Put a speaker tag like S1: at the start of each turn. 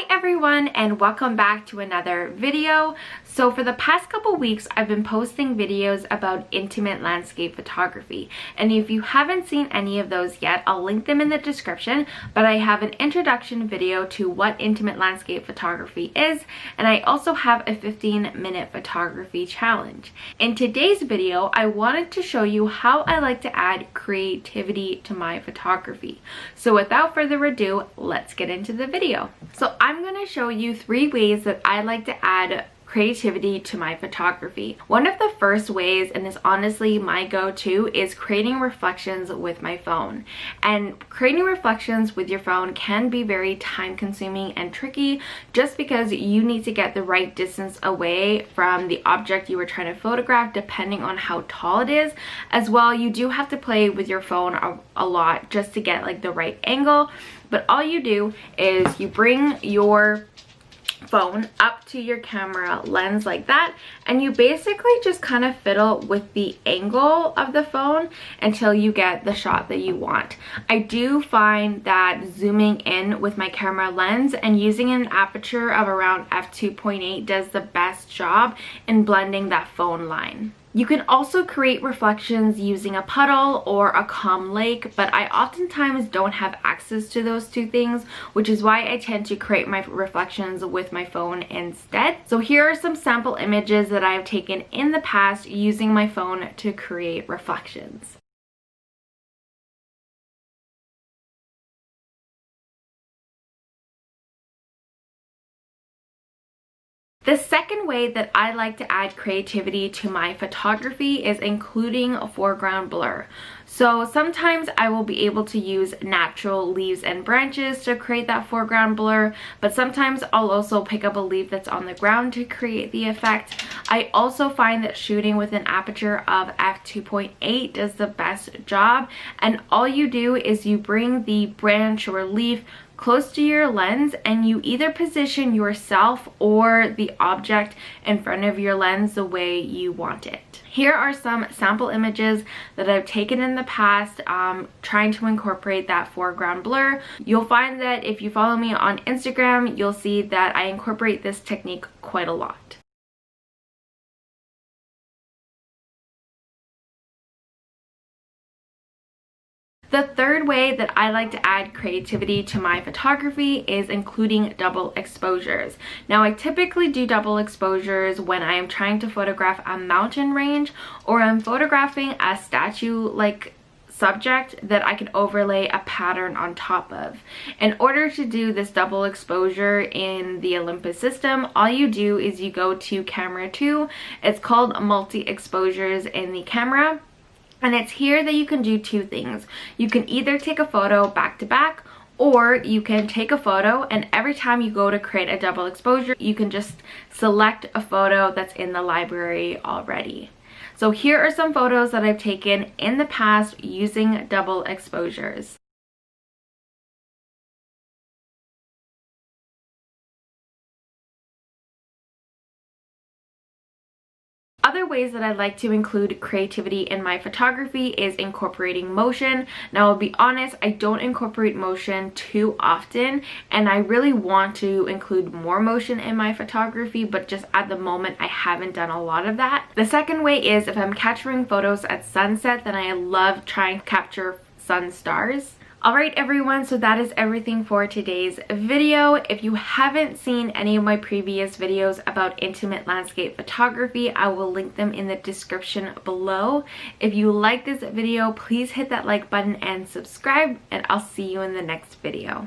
S1: Hi everyone, and welcome back to another video. So for the past couple weeks I've been posting videos about intimate landscape photography, and if you haven't seen any of those yet, I'll link them in the description. But I have an introduction video to what intimate landscape photography is, and I also have a 15-minute photography challenge. In today's video I wanted to show you how I like to add creativity to my photography. So without further ado, let's get into the video. So I'm going to show you 3 ways that I like to add creativity to my photography. One of the first ways, and is honestly my go-to, is creating reflections with my phone. And creating reflections with your phone can be very time consuming and tricky just because you need to get the right distance away from the object you were trying to photograph depending on how tall it is. As well, you do have to play with your phone a lot just to get like the right angle. But all you do is you bring your phone up to your camera lens like that, and you basically just kind of fiddle with the angle of the phone until you get the shot that you want. I do find that zooming in with my camera lens and using an aperture of around f2.8 does the best job in blending that phone line. You can also create reflections using a puddle or a calm lake, but I oftentimes don't have access to those two things, which is why I tend to create my reflections with my phone instead. So here are some sample images that I've taken in the past using my phone to create reflections. The second way that I like to add creativity to my photography is including a foreground blur. So sometimes I will be able to use natural leaves and branches to create that foreground blur, but sometimes I'll also pick up a leaf that's on the ground to create the effect. I also find that shooting with an aperture of f2.8 does the best job, and all you do is you bring the branch or leaf close to your lens and you either position yourself or the object in front of your lens the way you want it. Here are some sample images that I've taken in the past trying to incorporate that foreground blur. You'll find that if you follow me on Instagram, you'll see that I incorporate this technique quite a lot. The third way that I like to add creativity to my photography is including double exposures. Now, I typically do double exposures when I am trying to photograph a mountain range or I'm photographing a statue-like subject that I can overlay a pattern on top of. In order to do this double exposure in the Olympus system, all you do is you go to camera 2. It's called multi-exposures in the camera. And it's here that you can do 2 things. You can either take a photo back to back, or you can take a photo and every time you go to create a double exposure, you can just select a photo that's in the library already. So here are some photos that I've taken in the past using double exposures. Other ways that I like to include creativity in my photography is incorporating motion. Now, I'll be honest, I don't incorporate motion too often, and I really want to include more motion in my photography, but just at the moment I haven't done a lot of that. The second way is if I'm capturing photos at sunset, then I love trying to capture sun stars. Alright everyone, so that is everything for today's video. If you haven't seen any of my previous videos about intimate landscape photography, I will link them in the description below. If you like this video, please hit that like button and subscribe, and I'll see you in the next video.